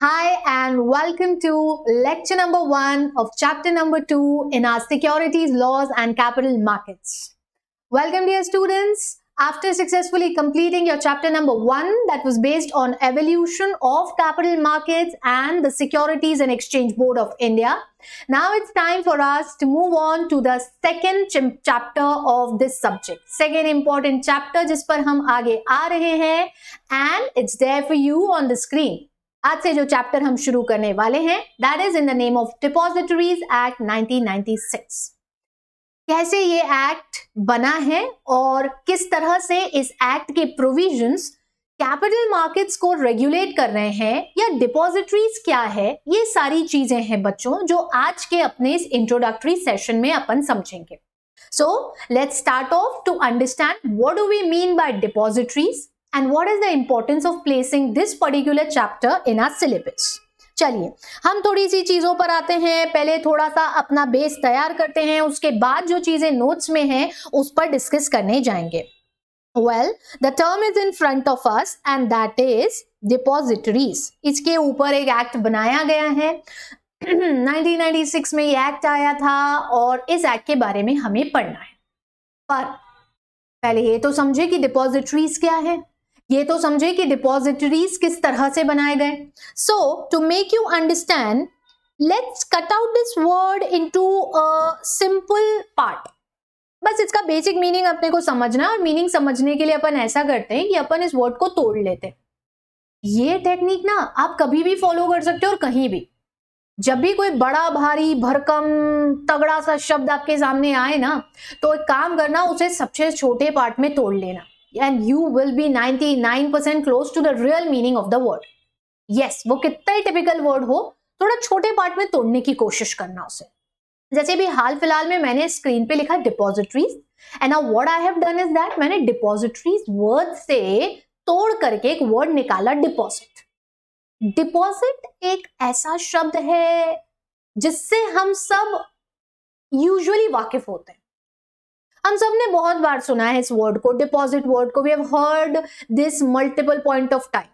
Hi and welcome to lecture number 1 of chapter number 2 in our securities laws and capital markets. Welcome dear students. After successfully completing your chapter number 1 that was based on evolution of capital markets and the Securities and Exchange Board of India, now it's time for us to move on to the second chapter of this subject. Second important chapter जिस पर हम आगे आ रहे हैं and it's there for you on the screen. आज से जो chapter हम शुरू करने वाले हैं that is in the name of depositories act 1996. कैसे ये एक्ट बना है और किस तरह से इस एक्ट के प्रोविजंस कैपिटल मार्केट्स को रेगुलेट कर रहे हैं या डिपॉजिटरीज क्या है, ये सारी चीजें हैं बच्चों जो आज के अपने इस इंट्रोडक्टरी सेशन में अपन समझेंगे. So let's start off to understand what do we mean by depositories and what is the importance of placing this particular chapter in our syllabus. चलिए हम थोड़ी सी चीजों पर आते हैं. पहले थोड़ा सा अपना बेस तैयार करते हैं, उसके बाद जो चीजें नोट्स में हैं उस पर डिस्कस करने जाएंगे. Well, the term is in front of us and that is depositories. इसके ऊपर एक एक्ट बनाया गया है. 1996 में ये एक्ट आया था और इस एक्ट के बारे में हमें पढ़ना है. पर पहले ये तो समझे कि डिपॉजिटरीज क्या है, ये तो समझे कि डिपॉजिटरीज किस तरह से बनाए गए. So to make you understand let's cut out this word into a simple part. बस इसका बेसिक मीनिंग अपने को समझना, और मीनिंग समझने के लिए अपन ऐसा करते हैं कि अपन इस वर्ड को तोड़ लेते हैं. ये टेक्निक ना आप कभी भी फॉलो कर सकते हो और कहीं भी. जब भी कोई बड़ा भारी भरकम तगड़ा सा शब्द आपके सामने आए ना, तो एक काम करना, उसे सबसे छोटे पार्ट में तोड़ लेना and you will be 99% close to the real meaning of the word. Yes, वो कितना ही टिपिकल वर्ड हो, थोड़ा छोटे पार्ट में तोड़ने की कोशिश करना उसे. जैसे भी हाल फिलहाल में मैंने स्क्रीन पे लिखा depositories and now what I have done is that मैंने डिपॉजिटरीज वर्ड से तोड़ करके एक वर्ड निकाला डिपॉजिट. डिपॉजिट एक ऐसा शब्द है जिससे हम सब यूजुअली वाकिफ होते हैं. हम सब ने बहुत बार सुना है इस वर्ड को, डिपॉजिट वर्ड को. We have heard this multiple point of time.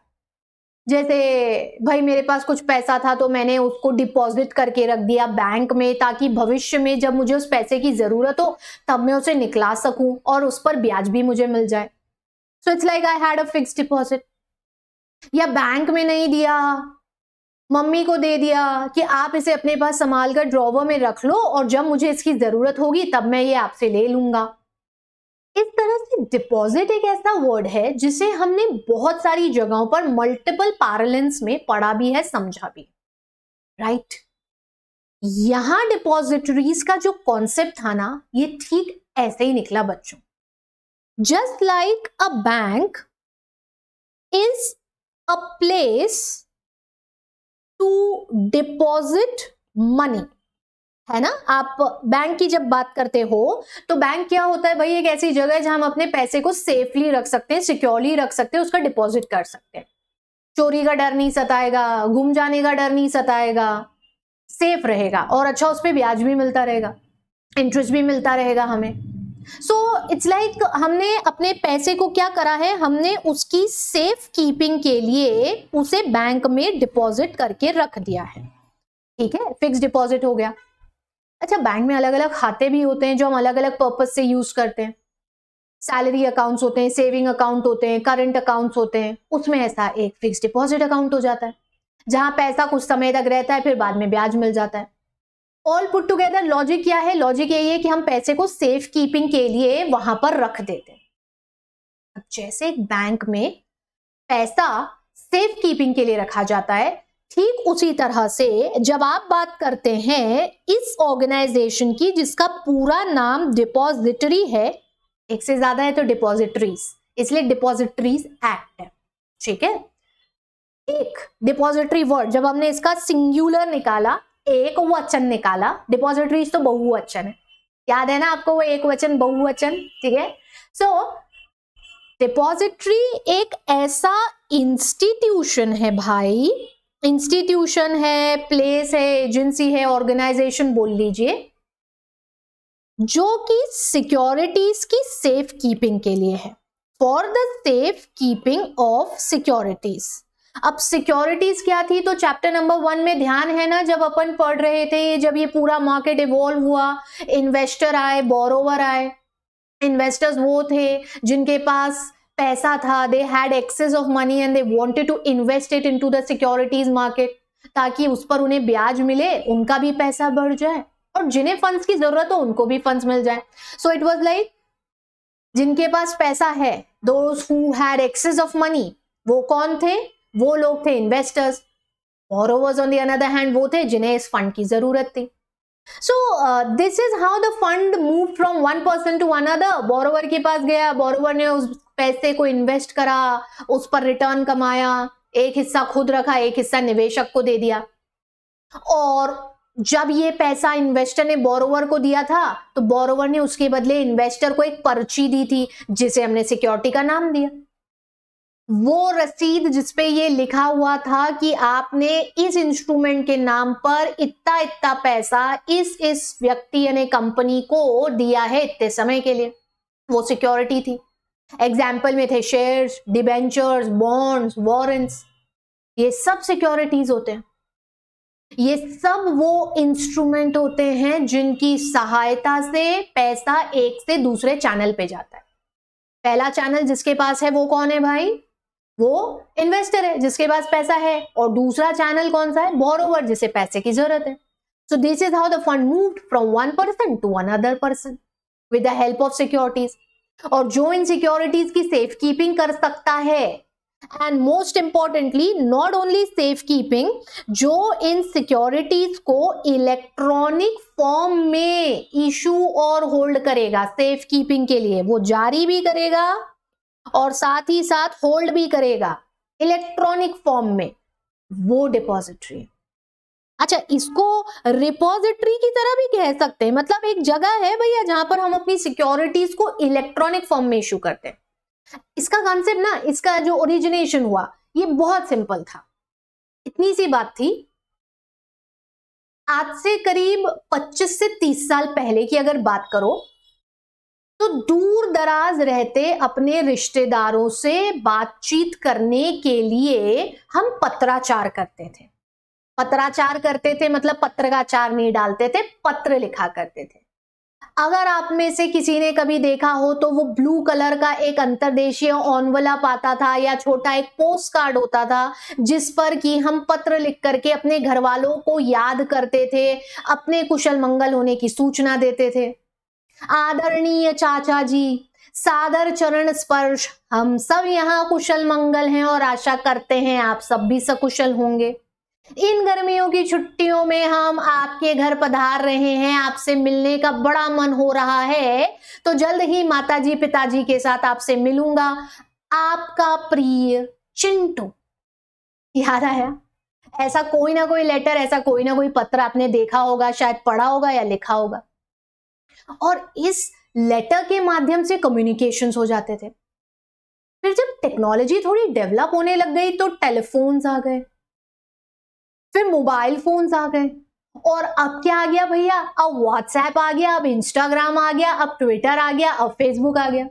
जैसे भाई मेरे पास कुछ पैसा था तो मैंने उसको डिपॉजिट करके रख दिया बैंक में, ताकि भविष्य में जब मुझे उस पैसे की जरूरत हो तब मैं उसे निकला सकूं और उस पर ब्याज भी मुझे मिल जाए. So it's like I had a fixed deposit. या बैंक में नहीं दिया, मम्मी को दे दिया कि आप इसे अपने पास संभाल कर ड्रॉवर में रख लो और जब मुझे इसकी जरूरत होगी तब मैं ये आपसे ले लूंगा. इस तरह से डिपॉजिट एक ऐसा वर्ड है जिसे हमने बहुत सारी जगहों पर मल्टीपल पैरेलेंस में पढ़ा भी है, समझा भी, राइट. यहां डिपॉजिटरीज का जो कॉन्सेप्ट था ना, ये ठीक ऐसे ही निकला बच्चों. Just like a bank is a place to deposit money, है ना. आप बैंक की जब बात करते हो तो बैंक क्या होता है भाई, एक ऐसी जगह है जहां हम अपने पैसे को सेफली रख सकते हैं, सिक्योरली रख सकते हैं, उसका डिपॉजिट कर सकते हैं. चोरी का डर नहीं सताएगा, गुम जाने का डर नहीं सताएगा, सेफ रहेगा और अच्छा उस पर ब्याज भी मिलता रहेगा, इंटरेस्ट भी मिलता रहेगा हमें. सो इट्स लाइक हमने अपने पैसे को क्या करा है, हमने उसकी सेफ कीपिंग के लिए उसे बैंक में डिपॉजिट करके रख दिया है. ठीक है, फिक्स डिपॉजिट हो गया. अच्छा, बैंक में अलग अलग खाते भी होते हैं जो हम अलग अलग पर्पज से यूज करते हैं. सैलरी अकाउंट्स होते हैं, सेविंग अकाउंट होते हैं, करंट अकाउंट्स होते हैं. उसमें ऐसा एक फिक्स डिपॉजिट अकाउंट हो जाता है जहां पैसा कुछ समय तक रहता है, फिर बाद में ब्याज मिल जाता है. ऑल पुट टुगेदर लॉजिक क्या है, लॉजिक यही है कि हम पैसे को सेफ कीपिंग के लिए वहां पर रख देते हैं. अब जैसे एक बैंक में पैसा सेफ कीपिंग के लिए रखा जाता है, ठीक उसी तरह से जब आप बात करते हैं इस ऑर्गेनाइजेशन की जिसका पूरा नाम डिपॉजिटरी है, एक से ज्यादा है तो डिपॉजिटरीज, इसलिए डिपॉजिटरीज एक्ट है. ठीक है, एक डिपॉजिटरी वर्ड जब हमने इसका सिंगुलर निकाला, एक वचन निकाला, डिपॉजिटरीज तो बहुवचन है, याद है ना आपको वो एक वचन बहुवचन. ठीक है, सो डिपॉजिटरी एक ऐसा इंस्टीट्यूशन है भाई, इंस्टीट्यूशन है, प्लेस है, एजेंसी है, ऑर्गेनाइजेशन बोल लीजिए, जो कि सिक्योरिटीज की सेफ कीपिंग के लिए है, for the safe keeping of securities. अब सिक्योरिटीज क्या थी, तो चैप्टर नंबर 1 में ध्यान है ना, जब अपन पढ़ रहे थे, जब ये पूरा मार्केट इवॉल्व हुआ, इन्वेस्टर आए, बोरोवर आए। इन्वेस्टर्स वो थे जिनके पास पैसा था, they had access of money and they wanted to invest it into the securities market, ताकि उस पर उन्हें ब्याज मिले, उनका भी पैसा बढ़ जाए, और जिन्हें फंड्स की जरूरत हो उनको भी फंड्स मिल जाए। सो इट वाज लाइक जिनके पास पैसा है, those who had access of money, वो कौन थे? वो लोग थे investors. Borrowers on the another hand वो थे जिन्हें इस फंड की जरूरत थी। So this is how the fund moved from one person to another. Borrower के पास गया, बोरोवर ने उस पैसे को इन्वेस्ट करा, उस पर रिटर्न कमाया, एक हिस्सा खुद रखा, एक हिस्सा निवेशक को दे दिया। और जब ये पैसा इन्वेस्टर ने बोरोवर को दिया था, तो बोरोवर ने उसके बदले इन्वेस्टर को एक पर्ची दी थी, जिसे हमने सिक्योरिटी का नाम दिया। वो रसीद जिसपे ये लिखा हुआ था कि आपने इस इंस्ट्रूमेंट के नाम पर इतना इतना पैसा इस व्यक्ति यानी कंपनी को दिया है इतने समय के लिए, वो सिक्योरिटी थी। एग्जाम्पल में थे शेयर्स, डिबेंचर्स, बॉन्ड्स, वारंट्स, ये सब सिक्योरिटीज होते हैं। ये सब वो इंस्ट्रूमेंट होते हैं जिनकी सहायता से पैसा एक से दूसरे चैनल पे जाता है। पहला चैनल जिसके पास है वो कौन है भाई? वो इन्वेस्टर है जिसके पास पैसा है। और दूसरा चैनल कौन सा है? बोरोवर, जिसे पैसे की जरूरत है। So this is how the fund moved from one person to another person with the help of securities. और जो इन सिक्योरिटीज की सेफ कीपिंग कर सकता है, and most importantly not only safe keeping, जो इन सिक्योरिटीज को इलेक्ट्रॉनिक फॉर्म में इशू और होल्ड करेगा सेफ कीपिंग के लिए, वो जारी भी करेगा और साथ ही साथ होल्ड भी करेगा इलेक्ट्रॉनिक फॉर्म में, वो डिपॉजिटरी। अच्छा, इसको रिपॉजिटरी की तरह भी कह सकते हैं, मतलब एक जगह है भैया जहां पर हम अपनी सिक्योरिटीज को इलेक्ट्रॉनिक फॉर्म में इशू करते हैं। इसका कॉन्सेप्ट ना, इसका जो ओरिजिनेशन हुआ, ये बहुत सिंपल था। इतनी सी बात थी, आज से करीब 25 से 30 साल पहले की अगर बात करो, तो दूर दराज रहते अपने रिश्तेदारों से बातचीत करने के लिए हम पत्राचार करते थे। पत्राचार करते थे मतलब पत्र का चार नहीं डालते थे, पत्र लिखा करते थे। अगर आप में से किसी ने कभी देखा हो तो वो ब्लू कलर का एक अंतर्देशीय एनवलप आता था, या छोटा एक पोस्ट कार्ड होता था, जिस पर कि हम पत्र लिख करके अपने घर वालों को याद करते थे, अपने कुशल मंगल होने की सूचना देते थे। आदरणीय चाचा जी, सादर चरण स्पर्श, हम सब यहाँ कुशल मंगल हैं और आशा करते हैं आप सब भी सकुशल होंगे। इन गर्मियों की छुट्टियों में हम आपके घर पधार रहे हैं, आपसे मिलने का बड़ा मन हो रहा है, तो जल्द ही माताजी पिताजी के साथ आपसे मिलूंगा। आपका प्रिय चिंटू। याद आया? ऐसा कोई ना कोई लेटर, ऐसा कोई ना कोई पत्र आपने देखा होगा, शायद पढ़ा होगा या लिखा होगा। और इस लेटर के माध्यम से कम्युनिकेशंस हो जाते थे। फिर जब टेक्नोलॉजी थोड़ी डेवलप होने लग गई तो टेलीफोन्स आ गए, फिर मोबाइल फोन्स आ गए, और अब क्या आ गया भैया? अब व्हाट्सएप आ गया, अब इंस्टाग्राम आ गया, अब ट्विटर आ गया, अब फेसबुक आ गया।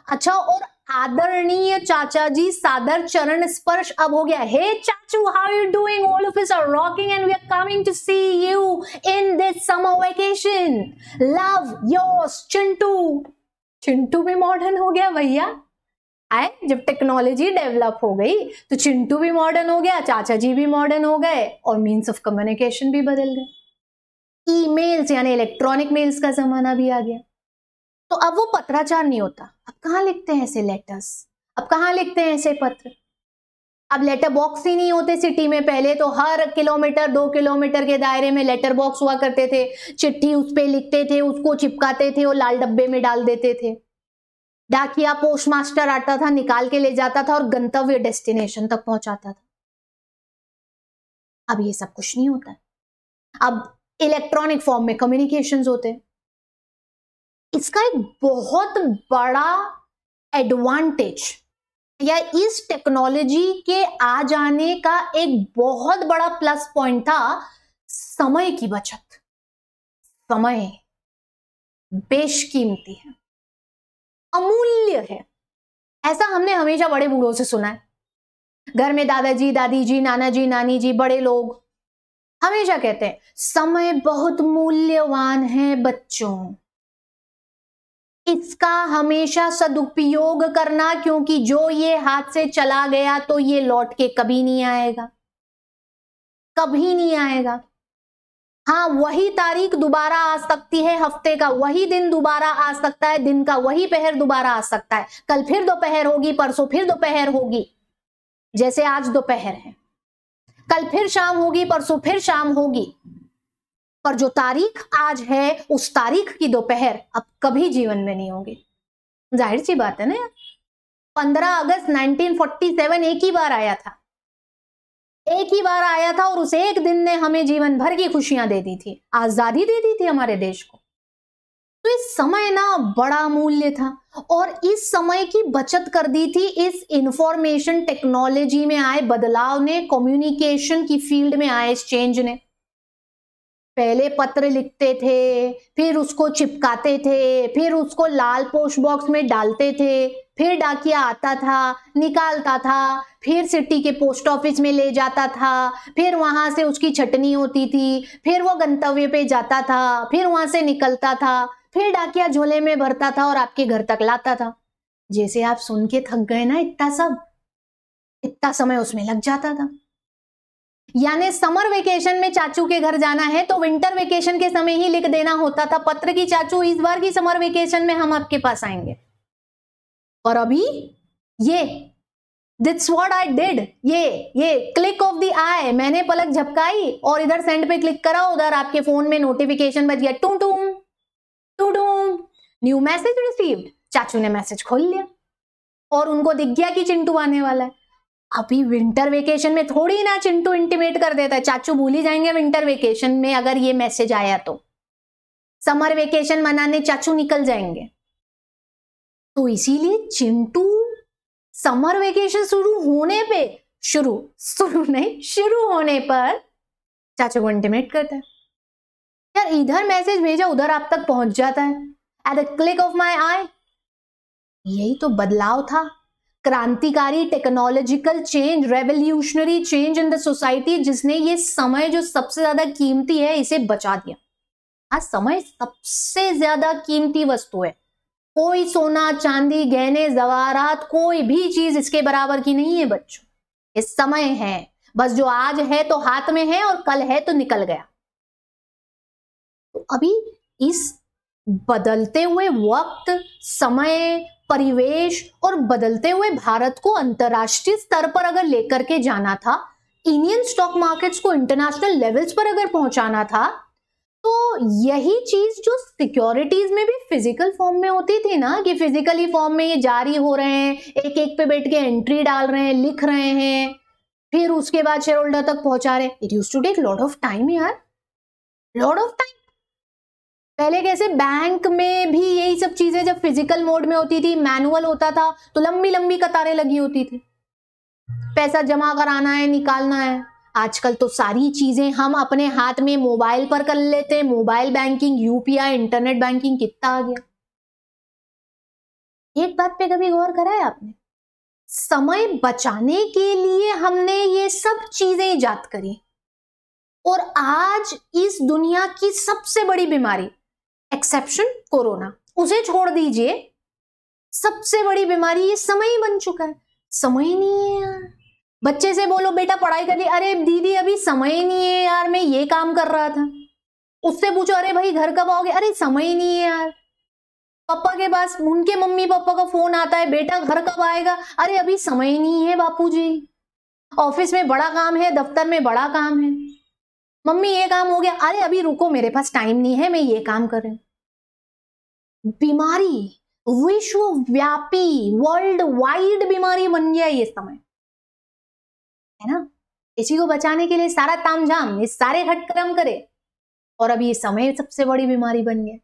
अच्छा, और आदरणीय चाचा जी, सादर चरण स्पर्श अब हो गया, हे चाचू, how you doing? All of us are rocking and we are coming to see you in this summer vacation. Love yours Chintu. Chintu भी मॉडर्न हो गया भैया। जब टेक्नोलॉजी डेवलप हो गई तो चिंटू भी मॉडर्न हो गया, चाचा जी भी मॉडर्न हो गए, और मीन्स ऑफ कम्युनिकेशन भी बदल गए। ईमेल्स यानी इलेक्ट्रॉनिक मेल्स का जमाना भी आ गया। तो अब वो पत्राचार नहीं होता, अब कहाँ लिखते हैं ऐसे लेटर्स, अब कहाँ लिखते हैं ऐसे पत्र? अब लेटर बॉक्स ही नहीं होते सिटी में। पहले तो हर किलोमीटर 2 किलोमीटर के दायरे में लेटर बॉक्स हुआ करते थे, चिट्ठी उस पे लिखते थे, उसको चिपकाते थे और लाल डब्बे में डाल देते थे। डाकिया पोस्टमास्टर आता था, निकाल के ले जाता था और गंतव्य डेस्टिनेशन तक पहुंचाता था। अब ये सब कुछ नहीं होता है, अब इलेक्ट्रॉनिक फॉर्म में कम्युनिकेशंस होते हैं। इसका एक बहुत बड़ा एडवांटेज या इस टेक्नोलॉजी के आ जाने का एक बहुत बड़ा प्लस पॉइंट था समय की बचत। समय बेशकीमती है, अमूल्य है, ऐसा हमने हमेशा बड़े बूढ़ों से सुना है। घर में दादाजी, दादी जी, नाना जी, नानी जी, बड़े लोग हमेशा कहते हैं समय बहुत मूल्यवान है बच्चों, इसका हमेशा सदुपयोग करना, क्योंकि जो ये हाथ से चला गया तो ये लौट के कभी नहीं आएगा, कभी नहीं आएगा। हाँ, वही तारीख दोबारा आ सकती है, हफ्ते का वही दिन दोबारा आ सकता है, दिन का वही पहर दोबारा आ सकता है, कल फिर दोपहर होगी, परसों फिर दोपहर होगी, जैसे आज दोपहर है, कल फिर शाम होगी, परसों फिर शाम होगी, पर जो तारीख आज है उस तारीख की दोपहर अब कभी जीवन में नहीं होगी। जाहिर सी बात है ना यार। 15 अगस्त 1947 एक ही बार आया था, एक ही बार आया था, और उस एक दिन ने हमें जीवन भर की खुशियां दे दी थी, आजादी दे दी थी हमारे देश को। तो इस समय ना बड़ा मूल्य था, और इस समय की बचत कर दी थी इस इंफॉर्मेशन टेक्नोलॉजी में आए बदलाव ने, कम्युनिकेशन की फील्ड में आए इस चेंज ने। पहले पत्र लिखते थे, फिर उसको चिपकाते थे, फिर उसको लाल पोस्ट बॉक्स में डालते थे, फिर डाकिया आता था, निकालता था, फिर सिटी के पोस्ट ऑफिस में ले जाता था, फिर वहां से उसकी छटनी होती थी, फिर वो गंतव्य पे जाता था, फिर वहां से निकलता था, फिर डाकिया झोले में भरता था और आपके घर तक लाता था। जैसे आप सुन के थक गए ना, इतना समय उसमें लग जाता था। यानी समर वेकेशन में चाचू के घर जाना है तो विंटर वेकेशन के समय ही लिख देना होता था पत्र की चाचू इस बार की समर वेकेशन में हम आपके पास आएंगे। और अभी ये That's what I did, ये क्लिक ऑफ द आई, मैंने पलक झपकाई और इधर सेंड पे क्लिक करा, उधर आपके फोन में नोटिफिकेशन बज गया, टूम टूम टूम टूम, न्यू मैसेज रिसीव्ड। चाचू ने मैसेज खोल लिया और उनको दिख गया कि चिंटू आने वाला है। अभी विंटर वेकेशन में थोड़ी ना चिंटू इंटीमेट कर देता है, चाचू भूल ही जाएंगे विंटर वेकेशन में अगर ये मैसेज आया तो। समर वेकेशन मनाने चाचू निकल जाएंगे। तो इसीलिए चिंटू समर वेकेशन शुरू होने पर चाचू को इंटीमेट करता है, यार इधर मैसेज भेजा उधर आप तक पहुंच जाता है at the click of my eye. यही तो बदलाव था, क्रांतिकारी technological change, revolutionary change in the society, जिसने ये समय जो सबसे ज्यादा कीमती है इसे बचा दिया। आज समय सबसे ज्यादा कीमती वस्तु है, कोई सोना चांदी गहने जवाहरात कोई भी चीज इसके बराबर की नहीं है बच्चों। इस समय है, बस जो आज है तो हाथ में है और कल है तो निकल गया। तो अभी इस बदलते हुए वक्त, समय, परिवेश और बदलते हुए भारत को अंतरराष्ट्रीय स्तर पर अगर लेकर के जाना था, इंडियन स्टॉक मार्केट्स को इंटरनेशनल लेवल्स पर अगर पहुंचाना था, तो यही चीज जो सिक्योरिटीज में भी फिजिकल फॉर्म में होती थी ना, कि फिजिकली फॉर्म में ये जारी हो रहे हैं, एक एक पे बैठ के एंट्री डाल रहे हैं, लिख रहे हैं, फिर उसके बाद शेयर होल्डर तक पहुंचा रहे हैं। It used to take lot of time यार, लॉट ऑफ टाइम। पहले कैसे बैंक में भी यही सब चीजें जब फिजिकल मोड में होती थी, मैनुअल होता था तो लंबी लंबी कतारें लगी होती थी, पैसा जमा कराना है, निकालना है। आजकल तो सारी चीजें हम अपने हाथ में मोबाइल पर कर लेते हैं, mobile banking, UPI, internet banking कितना आ गया। एक बात पे कभी गौर करा है आपने? समय बचाने के लिए हमने ये सब चीजें इजाद करी, और आज इस दुनिया की सबसे बड़ी बीमारी, एक्सेप्शन कोरोना, उसे छोड़ दीजिए, सबसे बड़ी बीमारी ये समय ही बन चुका है। समय ही नहीं है यार। बच्चे से बोलो बेटा पढ़ाई कर ली, अरे दीदी अभी समय ही नहीं है यार, मैं ये काम कर रहा था। उससे पूछो अरे भाई घर कब आओगे, अरे समय ही नहीं है यार। पापा के पास उनके मम्मी पापा का फोन आता है, बेटा घर कब आएगा, अरे अभी समय ही नहीं है बापूजी, ऑफिस में बड़ा काम है, दफ्तर में बड़ा काम है, मम्मी ये काम हो गया, अरे अभी रुको मेरे पास टाइम नहीं है, मैं ये काम कर रही हूं। बीमारी विश्वव्यापी, वर्ल्ड वाइड बीमारी बन गया ये समय, है ना। इसी को बचाने के लिए सारा तामझाम, ये सारे हटकर्म करे, और अब ये समय सबसे बड़ी बीमारी बन गया।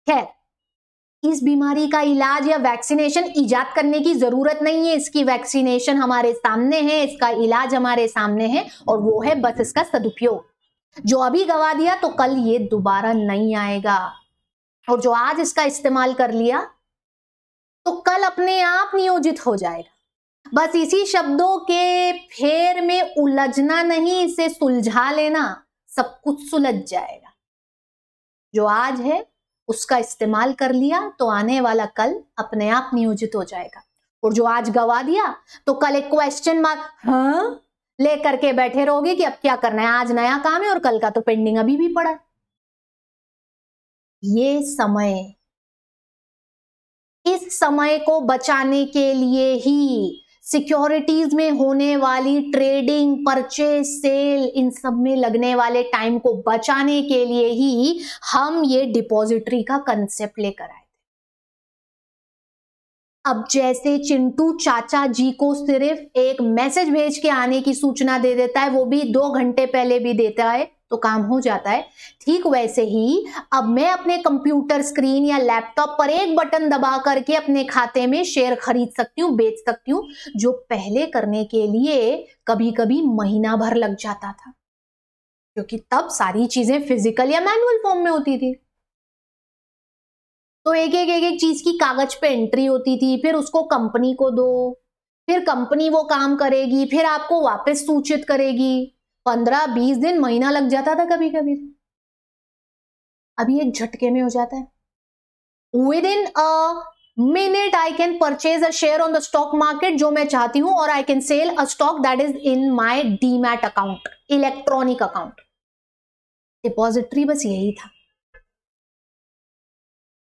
खैर, इस बीमारी का इलाज या वैक्सीनेशन इजाद करने की जरूरत नहीं है, इसकी वैक्सीनेशन हमारे सामने है, इसका इलाज हमारे सामने है, और वो है बस इसका सदुपयोग। जो अभी गवा दिया तो कल ये दोबारा नहीं आएगा, और जो आज इसका इस्तेमाल कर लिया तो कल अपने आप नियोजित हो जाएगा। बस इसी शब्दों के फेर में उलझना नहीं, इसे सुलझा लेना, सब कुछ सुलझ जाएगा। जो आज है उसका इस्तेमाल कर लिया तो आने वाला कल अपने आप नियोजित हो जाएगा, और जो आज गवा दिया तो कल एक क्वेश्चन मार्क हाँ लेकर के बैठे रहोगे कि अब क्या करना है, आज नया काम है और कल का तो पेंडिंग अभी भी पड़ा है। ये समय, इस समय को बचाने के लिए ही सिक्योरिटीज में होने वाली ट्रेडिंग, परचेज, सेल, इन सब में लगने वाले टाइम को बचाने के लिए ही हम ये डिपॉजिटरी का कंसेप्ट लेकर आए थे। अब जैसे चिंटू चाचा जी को सिर्फ एक मैसेज भेज के आने की सूचना दे देता है, वो भी 2 घंटे पहले भी देता है तो काम हो जाता है, ठीक वैसे ही अब मैं अपने कंप्यूटर स्क्रीन या लैपटॉप पर एक बटन दबा करके अपने खाते में शेयर खरीद सकती हूँ, बेच सकती हूँ, जो पहले करने के लिए कभी कभी महीना भर लग जाता था, क्योंकि तब सारी चीजें फिजिकल या मैनुअल फॉर्म में होती थी। तो एक एक चीज की कागज पे एंट्री होती थी, फिर उसको कंपनी को दो, फिर कंपनी वो काम करेगी, फिर आपको वापस सूचित करेगी। 15-20 दिन, महीना लग जाता था कभी कभी। अभी एक झटके में हो जाता है। With in a minute I can purchase a share on the stock market, जो मैं चाहती हूं, और I can sell a stock that is in my demat account, electronic account. Depository बस यही था।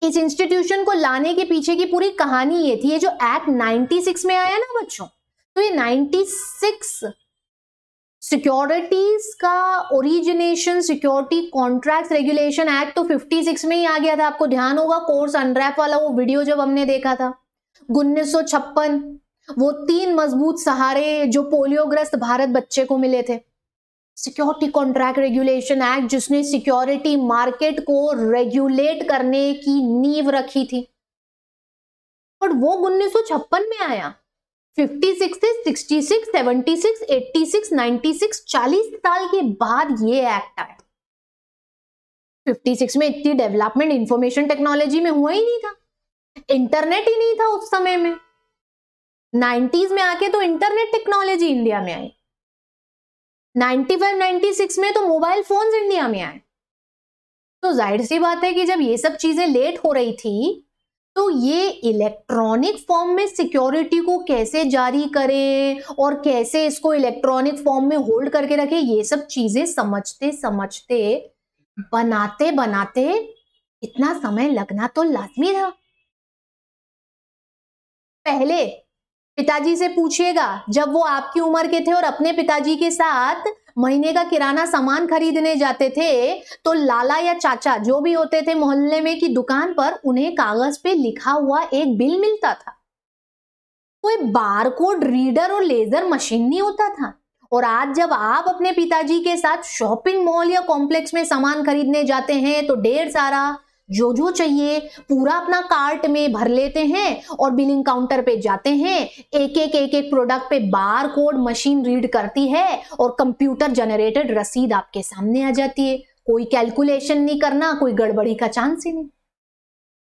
इस इंस्टीट्यूशन को लाने के पीछे की पूरी कहानी ये थी। ये जो एक्ट 96 में आया ना बच्चों, तो ये 96 सिक्योरिटीज का origination, security contract regulation act तो 56 में ही आ गया था। आपको ध्यान होगा कोर्स अनरैप वाला वो वीडियो जब हमने देखा था 1956, वो 3 मजबूत सहारे जो पोलियोग्रस्त भारत बच्चे को मिले थे। सिक्योरिटी कॉन्ट्रैक्ट रेगुलेशन एक्ट, जिसने सिक्योरिटी मार्केट को रेगुलेट करने की नींव रखी थी, और वो 1956 में आया। 56 से 66, 76, 86, 96, 40 साल के बाद ये एक्ट आया। 56 में इतनी डेवलपमेंट इंफॉर्मेशन टेक्नोलॉजी में हुआ ही नहीं था, इंटरनेट ही नहीं था उस समय में। 90s में आके तो इंटरनेट टेक्नोलॉजी इंडिया में आई। 95-96 में तो मोबाइल फोन्स इंडिया में आए। तो जाहिर सी बात है कि जब ये सब चीजें लेट हो रही थी, तो ये इलेक्ट्रॉनिक फॉर्म में सिक्योरिटी को कैसे जारी करें और कैसे इसको इलेक्ट्रॉनिक फॉर्म में होल्ड करके रखें, ये सब चीजें समझते समझते, बनाते बनाते इतना समय लगना तो लाजमी था। पहले पिताजी से पूछिएगा, जब वो आपकी उम्र के थे और अपने पिताजी के साथ महीने का किराना सामान खरीदने जाते थे, तो लाला या चाचा जो भी होते थे मोहल्ले में की दुकान पर, उन्हें कागज पे लिखा हुआ एक बिल मिलता था। कोई बारकोड रीडर और लेजर मशीन नहीं होता था। और आज जब आप अपने पिताजी के साथ शॉपिंग मॉल या कॉम्प्लेक्स में सामान खरीदने जाते हैं, तो ढेर सारा जो चाहिए पूरा अपना कार्ट में भर लेते हैं और बिलिंग काउंटर पे जाते हैं। एक प्रोडक्ट पे बार कोड मशीन रीड करती है और कंप्यूटर जनरेटेड रसीद आपके सामने आ जाती है। कोई कैलकुलेशन नहीं करना, कोई गड़बड़ी का चांस ही नहीं।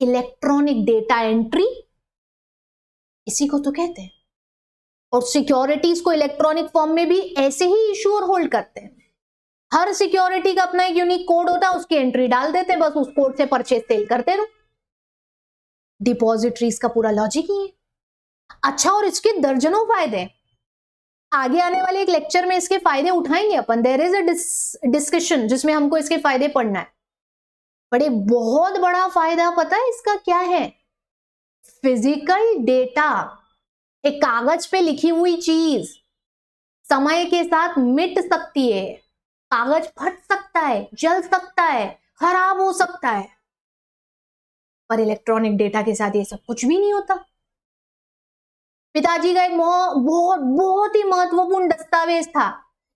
इलेक्ट्रॉनिक डेटा एंट्री इसी को तो कहते हैं। और सिक्योरिटीज को इलेक्ट्रॉनिक फॉर्म में भी ऐसे ही इशू और होल्ड करते हैं। हर सिक्योरिटी का अपना एक यूनिक कोड होता है, उसकी एंट्री डाल देते हैं, बस उस कोड से परचेज सेल करते रहो। डिपॉजिटरीज का पूरा लॉजिक ही है। अच्छा, और इसके दर्जनों फायदे, आगे आने वाले एक लेक्चर में इसके फायदे उठाएंगे अपन। देयर इज अ डिस्कशन जिसमें हमको इसके फायदे पढ़ना है। बड़े बहुत बड़ा फायदा पता है इसका क्या है? फिजिकल डेटा, एक कागज पे लिखी हुई चीज समय के साथ मिट सकती है। कागज फट सकता है, जल सकता है, खराब हो सकता है, पर इलेक्ट्रॉनिक डेटा के साथ ये सब कुछ भी नहीं होता। पिताजी का एक बहुत ही महत्वपूर्ण दस्तावेज था,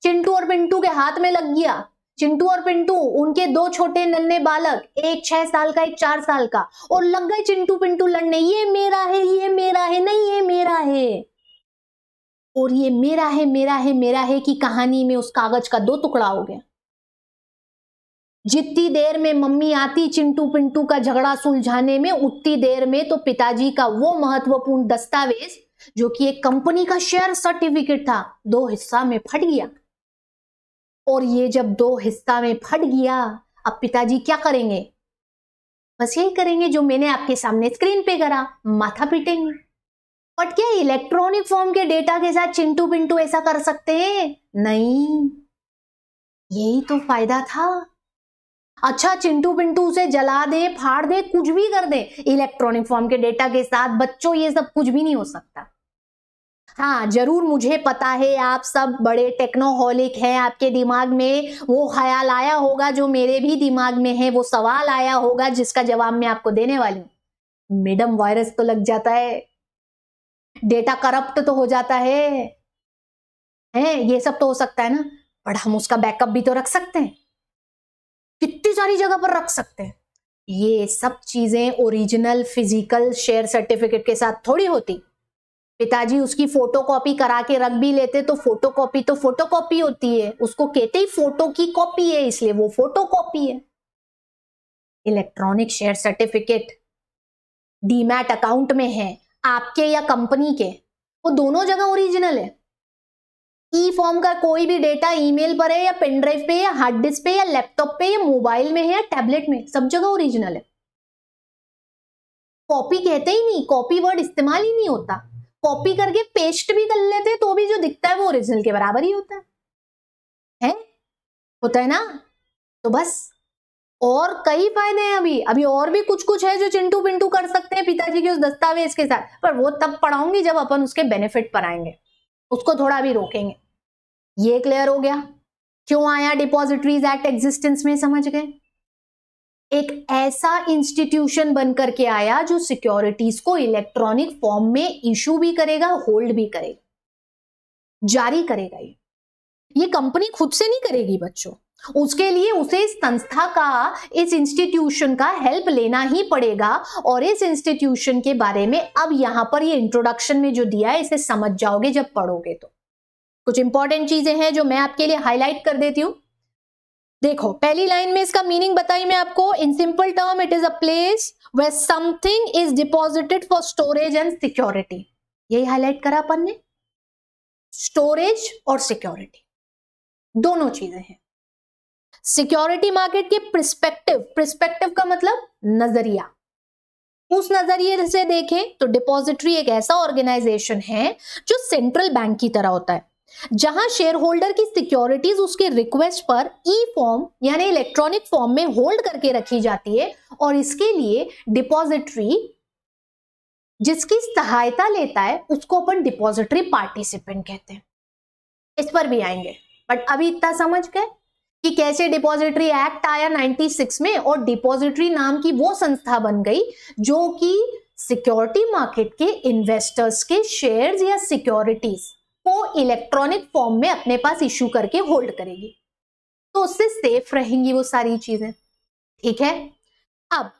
चिंटू और पिंटू के हाथ में लग गया। चिंटू और पिंटू, उनके 2 छोटे नन्हे बालक, एक 6 साल का, एक 4 साल का, और लग गए चिंटू पिंटू लड़ने, ये मेरा है, ये मेरा है, नहीं ये मेरा है। और ये मेरा है, मेरा है, मेरा है की कहानी में उस कागज का 2 टुकड़ा हो गया। जितनी देर में मम्मी आती चिंटू पिंटू का झगड़ा सुलझाने में, उतनी देर में तो पिताजी का वो महत्वपूर्ण दस्तावेज जो कि एक कंपनी का शेयर सर्टिफिकेट था, 2 हिस्सा में फट गया। और ये जब 2 हिस्सा में फट गया, अब पिताजी क्या करेंगे? बस यही करेंगे जो मैंने आपके सामने स्क्रीन पे करा, माथा पीटेंगे। बट क्या इलेक्ट्रॉनिक फॉर्म के डेटा के साथ चिंटू पिंटू ऐसा कर सकते हैं? नहीं, यही तो फायदा था। अच्छा, चिंटू पिंटू उसे जला दे, फाड़ दे, कुछ भी कर दे, इलेक्ट्रॉनिक फॉर्म के डेटा के साथ बच्चों ये सब कुछ भी नहीं हो सकता। हाँ जरूर, मुझे पता है आप सब बड़े टेक्नोहॉलिक हैं, आपके दिमाग में वो ख्याल आया होगा जो मेरे भी दिमाग में है, वो सवाल आया होगा जिसका जवाब मैं आपको देने वाली हूं। मैडम वायरस तो लग जाता है, डेटा करप्ट तो हो जाता है, ये सब तो हो सकता है ना, बट हम उसका बैकअप भी तो रख सकते हैं, कितनी सारी जगह पर रख सकते हैं। ये सब चीजें ओरिजिनल फिजिकल शेयर सर्टिफिकेट के साथ थोड़ी होती। पिताजी उसकी फोटोकॉपी करा के रख भी लेते तो फोटोकॉपी तो फोटोकॉपी होती है, उसको कहते ही फोटो की कॉपी है, इसलिए वो फोटोकॉपी है। Electronic share certificate demat account में है, आपके या कंपनी के, वो दोनों जगह ओरिजिनल है। ई फॉर्म का कोई भी डेटा ईमेल पर है या पेन ड्राइव पे या हार्ड डिस्क पे या लैपटॉप पे या मोबाइल में है या टैबलेट में, सब जगह ओरिजिनल है। कॉपी कहते ही नहीं, कॉपी वर्ड इस्तेमाल ही नहीं होता। कॉपी करके पेस्ट भी कर लेते तो भी जो दिखता है वो ओरिजिनल के बराबर ही होता है? होता है ना? तो बस, और कई फायदे हैं। अभी और भी कुछ कुछ है जो चिंटू पिंटू कर सकते हैं पिताजी के उस दस्तावेज के साथ, पर वो तब पढ़ाऊंगी जब अपन उसके बेनिफिट पर आएंगे, उसको थोड़ा भी रोकेंगे। ये क्लियर हो गया क्यों आया डिपॉजिटरीज एक्ट एग्जिस्टेंस में, समझ गए? एक ऐसा इंस्टीट्यूशन बनकर के आया जो सिक्योरिटीज को इलेक्ट्रॉनिक फॉर्म में इशू भी करेगा, होल्ड भी करेगा, जारी करेगा। ये कंपनी खुद से नहीं करेगी बच्चों, उसके लिए उसे इस संस्था का, इस इंस्टीट्यूशन का हेल्प लेना ही पड़ेगा। और इस इंस्टीट्यूशन के बारे में अब यहां पर ये इंट्रोडक्शन में जो दिया है इसे समझ जाओगे जब पढ़ोगे तो। कुछ इंपॉर्टेंट चीजें हैं जो मैं आपके लिए हाईलाइट कर देती हूं। देखो, पहली लाइन में इसका मीनिंग बताई मैं आपको। In simple term, it is a place where something is deposited for storage and security. यही हाईलाइट करा अपन ने, स्टोरेज और सिक्योरिटी दोनों चीजें हैं। सिक्योरिटी मार्केट के प्रिस्पेक्टिव का मतलब नजरिया, उस नजरिए से देखें तो डिपॉजिटरी एक ऐसा ऑर्गेनाइजेशन है जो सेंट्रल बैंक की तरह होता है, जहां शेयर होल्डर की सिक्योरिटीज उसके रिक्वेस्ट पर ई फॉर्म यानी इलेक्ट्रॉनिक फॉर्म में होल्ड करके रखी जाती है। और इसके लिए डिपॉजिटरी जिसकी सहायता लेता है उसको अपन डिपॉजिटरी पार्टिसिपेंट कहते हैं। इस पर भी आएंगे, बट अभी इतना समझ गए कि कैसे डिपॉजिटरी एक्ट आया 96 में और डिपॉजिटरी नाम की वो संस्था बन गई जो कि सिक्योरिटी मार्केट के इन्वेस्टर्स के शेयर्स या सिक्योरिटीज को इलेक्ट्रॉनिक फॉर्म में अपने पास इशू करके होल्ड करेगी, तो उससे सेफ रहेंगी वो सारी चीजें। ठीक है, अब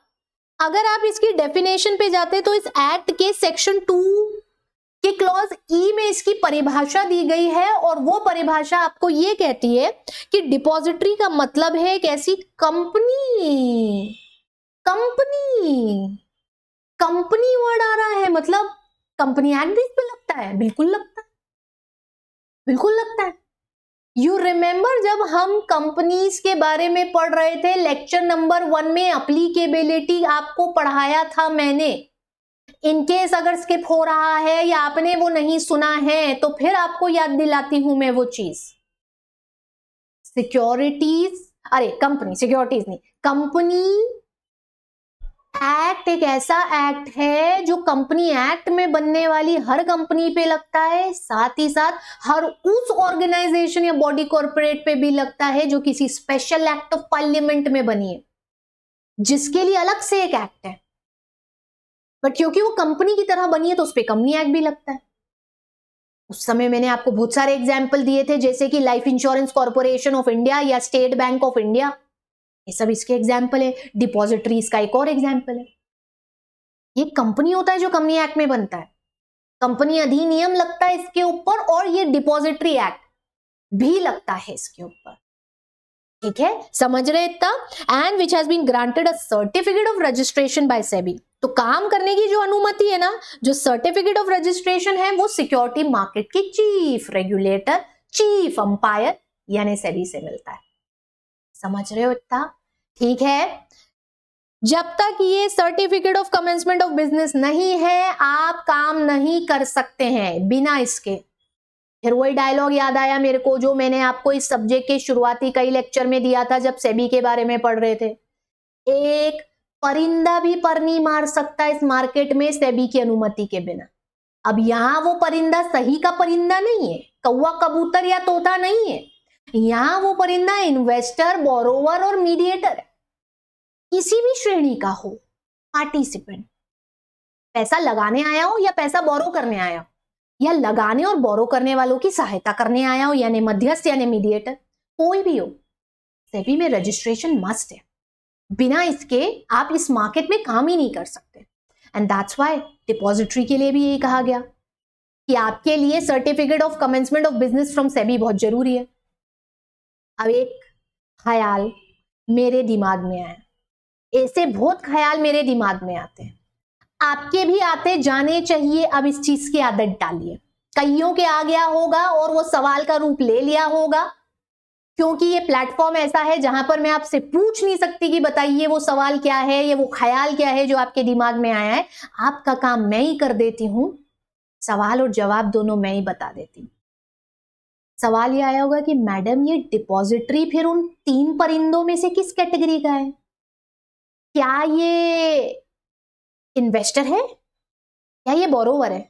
अगर आप इसकी डेफिनेशन पे जाते तो इस एक्ट के सेक्शन 2 के क्लॉज ई में इसकी परिभाषा दी गई है, और वो परिभाषा आपको ये कहती है कि डिपॉजिटरी का मतलब है एक ऐसी कंपनी वर्ड आ रहा है, मतलब कंपनी एक्ट भी इस पे लगता है, बिल्कुल लगता है। यू रिमेंबर जब हम कंपनीज के बारे में पढ़ रहे थे लेक्चर नंबर 1 में, एप्लीकेबिलिटी आपको पढ़ाया था मैंने। इनकेस अगर स्किप हो रहा है या आपने वो नहीं सुना है तो फिर आपको याद दिलाती हूं मैं वो चीज। कंपनी एक्ट एक ऐसा एक्ट है जो कंपनी एक्ट में बनने वाली हर कंपनी पे लगता है, साथ ही साथ हर उस ऑर्गेनाइजेशन या बॉडी कॉर्पोरेट पे भी लगता है जो किसी स्पेशल एक्ट ऑफ पार्लियामेंट में बनी है, जिसके लिए अलग से एक एक्ट है। बट क्योंकि वो कंपनी की तरह बनी है तो उस पर कंपनी एक्ट भी लगता है। उस समय मैंने आपको बहुत सारे एग्जाम्पल दिए थे, जैसे कि life insurance corporation of India या स्टेट बैंक ऑफ इंडिया, ये सब इसके एग्जाम्पल है। डिपॉजिटरी इसका एक और एग्जाम्पल है। ये कंपनी होता है जो कंपनी एक्ट में बनता है, कंपनी अधिनियम लगता है इसके ऊपर, और ये डिपॉजिटरी एक्ट भी लगता है इसके ऊपर। ठीक है, समझ रहे इतना? And which has been granted a certificate of registration by SEBI. तो काम करने की जो अनुमति है ना, जो सर्टिफिकेट ऑफ रजिस्ट्रेशन है, वो सिक्योरिटी मार्केट की चीफ रेगुलेटर, चीफ अंपायर यानी सेबी से मिलता है। समझ रहे हो इतना? ठीक है, जब तक ये certificate of commencement of business नहीं है, आप काम नहीं कर सकते हैं बिना इसके। फिर वही डायलॉग याद आया मेरे को जो मैंने आपको इस सब्जेक्ट के शुरुआती कई लेक्चर में दिया था जब सेबी के बारे में पढ़ रहे थे। एक परिंदा भी पर नहीं मार सकता इस मार्केट में सेबी की अनुमति के बिना। अब यहां वो परिंदा सही का परिंदा नहीं है, कौवा कबूतर या तोता नहीं है। यहां वो परिंदा इन्वेस्टर, बोरोवर और मीडिएटर है, किसी भी श्रेणी का हो पार्टिसिपेंट। पैसा लगाने आया हो या पैसा बोरो करने आया हो, या लगाने और बोरो करने वालों की सहायता करने आया हो, यानी मध्यस्थ यानी मीडिएटर, कोई भी हो, सेबी में रजिस्ट्रेशन मस्ट है। बिना इसके आप इस मार्केट में काम ही नहीं कर सकते। एंड दैट्स व्हाई डिपॉजिटरी के लिए भी यही कहा गया कि आपके लिए certificate of commencement of business from SEBI बहुत जरूरी है। अब एक ख्याल मेरे दिमाग में आया, ऐसे बहुत ख्याल मेरे दिमाग में आते हैं, आपके भी आते जाने चाहिए। अब इस चीज की आदत डालिए। कईयों के आ गया होगा और वो सवाल का रूप ले लिया होगा, क्योंकि ये प्लेटफॉर्म ऐसा है जहां पर मैं आपसे पूछ नहीं सकती कि बताइए वो सवाल क्या है, ये वो ख्याल क्या है जो आपके दिमाग में आया है। आपका काम मैं ही कर देती हूं, सवाल और जवाब दोनों मैं ही बता देती हूं। सवाल ये आया होगा कि मैडम ये डिपॉजिटरी फिर उन 3 परिंदों में से किस कैटेगरी का है? क्या ये इन्वेस्टर है, या ये बोरोवर है,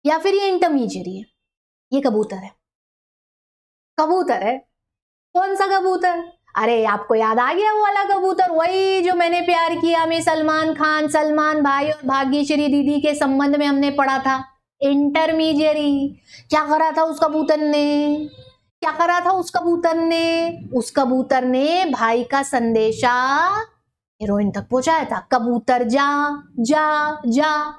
या फिर ये इंटरमीडिएरी है? ये कबूतर है। कबूतर है। कौन सा कबूतर? अरे आपको याद आ गया वो वाला कबूतर, वही जो मैंने प्यार किया में सलमान खान, सलमान भाई और भाग्यश्री दीदी के संबंध में हमने पढ़ा था। इंटरमीडिएरी। क्या करा था उस कबूतर ने? क्या करा था उस कबूतर ने? उस कबूतर ने भाई का संदेशा हीरोइन तक पहुंचाया था। कबूतर जा जा जा,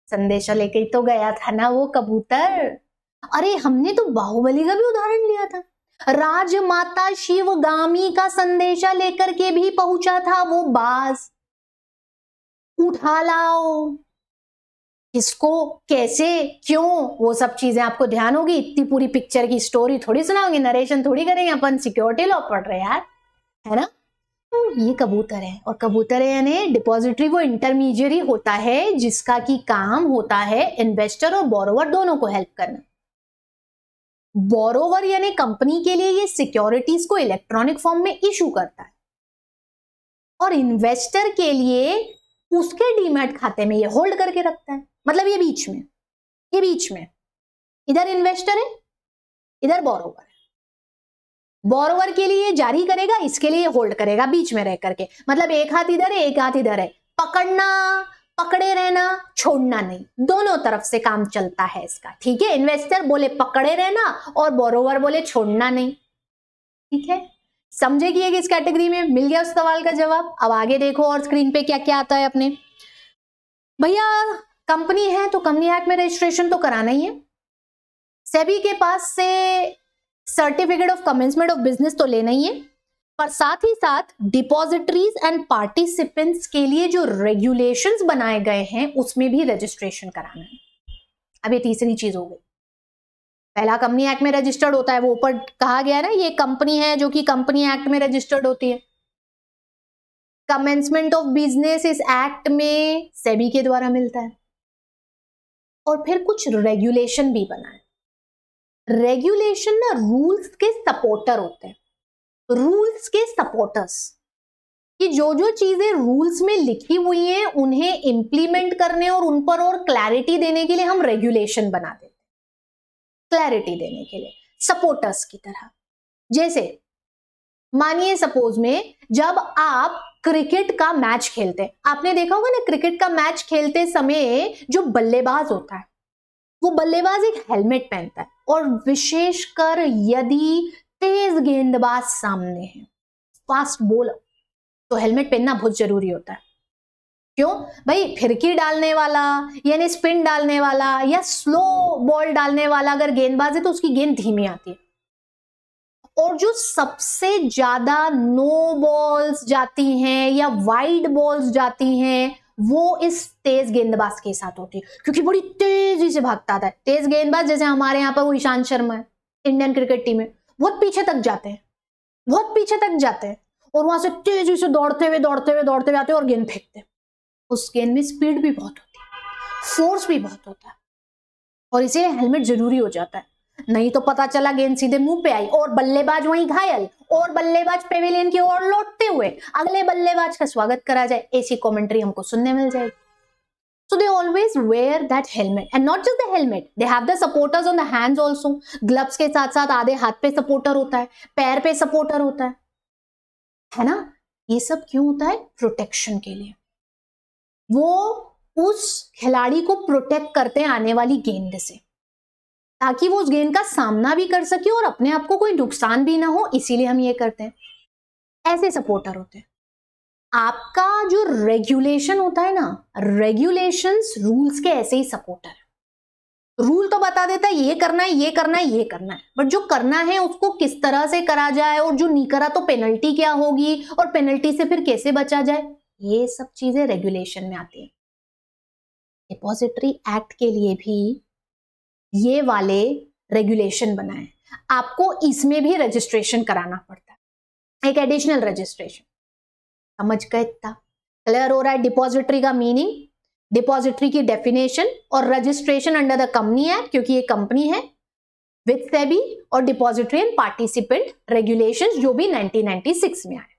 संदेशा लेके ही तो गया था ना वो कबूतर। अरे हमने तो बाहुबली का भी उदाहरण लिया था, राजमाता शिवगामी का संदेशा लेकर के भी पहुंचा था वो बाज। उठा लाओ, किसको, कैसे, क्यों, वो सब चीजें आपको ध्यान होगी। इतनी पूरी पिक्चर की स्टोरी थोड़ी सुनाओगे, नरेशन थोड़ी करेंगे, अपन सिक्योरिटी लॉ पढ़ रहे यार, है ना। तो ये कबूतर है, और कबूतर है यानी डिपॉजिटरी वो इंटरमीडिएरी होता है जिसका की काम होता है इन्वेस्टर और बोरोवर दोनों को हेल्प करना। बोरोवर यानी कंपनी के लिए ये सिक्योरिटीज को इलेक्ट्रॉनिक फॉर्म में इशू करता है, और इन्वेस्टर के लिए उसके डीमैट खाते में ये होल्ड करके रखता है। मतलब ये बीच में इधर इन्वेस्टर है, इधर बोरोवर है। बोरोवर के लिए जारी करेगा, इसके लिए होल्ड करेगा बीच में रह करके। मतलब एक हाथ इधर है, एक हाथ इधर है। पकड़ना, पकड़े रहना, छोड़ना नहीं, दोनों तरफ से काम चलता है इसका। ठीक है, इन्वेस्टर बोले पकड़े रहना और बोरोवर बोले छोड़ना नहीं। ठीक है, समझे कि किस कैटेगरी में? मिल गया उस सवाल का जवाब। अब आगे देखो और स्क्रीन पे क्या क्या आता है अपने। भैया कंपनी है तो कंपनी एक्ट में रजिस्ट्रेशन तो कराना ही है। सेबी के पास से certificate of commencement of business तो लेना ही है, पर साथ ही साथ डिपॉजिटरीज एंड पार्टिसिपेंट्स के लिए जो रेगुलेशंस बनाए गए हैं उसमें भी रजिस्ट्रेशन कराना है। अब ये तीसरी चीज हो गई। पहला कंपनी एक्ट में रजिस्टर्ड होता है, वो ऊपर कहा गया ना, ये कंपनी है जो कि कंपनी एक्ट में रजिस्टर्ड होती है। कमेंसमेंट ऑफ बिजनेस इस एक्ट में सेबी के द्वारा मिलता है, और फिर कुछ रेगुलेशन भी बना है। रेगुलेशन ना रूल्स के सपोर्टर होते हैं, रूल्स के सपोर्टर्स, कि जो जो चीजें रूल्स में लिखी हुई हैं उन्हें इंप्लीमेंट करने और उन पर और क्लैरिटी देने के लिए हम रेगुलेशन बना देते हैं। क्लैरिटी देने के लिए सपोर्टर्स की तरह। जैसे मानिए सपोज में जब आप क्रिकेट का मैच खेलते हैं, आपने देखा होगा ना क्रिकेट का मैच खेलते समय जो बल्लेबाज होता है वो बल्लेबाज एक हेलमेट पहनता है, और विशेषकर यदि तेज गेंदबाज सामने है, फास्ट बॉलर, तो हेलमेट पहनना बहुत जरूरी होता है। क्यों भाई? फिरकी डालने वाला यानी स्पिन डालने वाला या स्लो बॉल डालने वाला अगर गेंदबाज है तो उसकी गेंद धीमी आती है, और जो सबसे ज्यादा नो बॉल्स जाती हैं या वाइड बॉल्स जाती हैं वो इस तेज गेंदबाज के साथ होती है, क्योंकि बड़ी तेजी से भागता है। तेज गेंदबाज जैसे हमारे यहाँ पर वो ईशांत शर्मा है इंडियन क्रिकेट टीम में, बहुत पीछे तक जाते हैं, बहुत पीछे तक जाते हैं और वहां से तेजी से दौड़ते हुए आते हैं और गेंद फेंकते हैं। उस गेंद में स्पीड भी बहुत होती है, फोर्स भी बहुत होता है और इसीलिए हेलमेट जरूरी हो जाता है। नहीं तो पता चला गेंद सीधे मुंह पे आई और बल्लेबाज वहीं घायल और बल्लेबाज पेविलियन की ओर लौटते हुए अगले बल्लेबाज का स्वागत करा जाए, ऐसी कमेंट्री हमको सुनने मिल जाएगी। So they always wear that helmet and not just the helmet, they have the supporters on the hands also. Gloves के साथ साथ आधे हाथ पे सपोर्टर होता है, पैर पे सपोर्टर होता है ना। ये सब क्यों होता है? प्रोटेक्शन के लिए। वो उस खिलाड़ी को प्रोटेक्ट करते हैं आने वाली गेंद से, ताकि वो उस गेंद का सामना भी कर सके और अपने आप को कोई नुकसान भी ना हो, इसीलिए हम ये करते हैं। ऐसे सपोर्टर होते हैं। आपका जो रेगुलेशन होता है ना, रेगुलेशंस रूल्स के ऐसे ही सपोर्टर है। रूल तो बता देता है ये करना है, ये करना है, ये करना है, बट जो करना है उसको किस तरह से करा जाए और जो नहीं करा तो पेनल्टी क्या होगी और पेनल्टी से फिर कैसे बचा जाए, ये सब चीजें रेगुलेशन में आती है। डिपॉजिटरी एक्ट के लिए भी ये वाले रेगुलेशन बनाए, आपको इसमें भी रजिस्ट्रेशन कराना पड़ता है, एक एडिशनल रजिस्ट्रेशन। समझ गए? इतना क्लियर हो रहा है? डिपॉजिटरी का मीनिंग, डिपॉजिटरी की डेफिनेशन और registration under the company act, क्योंकि ये कंपनी है, विद सेबी और डिपॉजिटरी एंड पार्टिसिपेंट रेगुलेशंस जो भी 1996 में आए।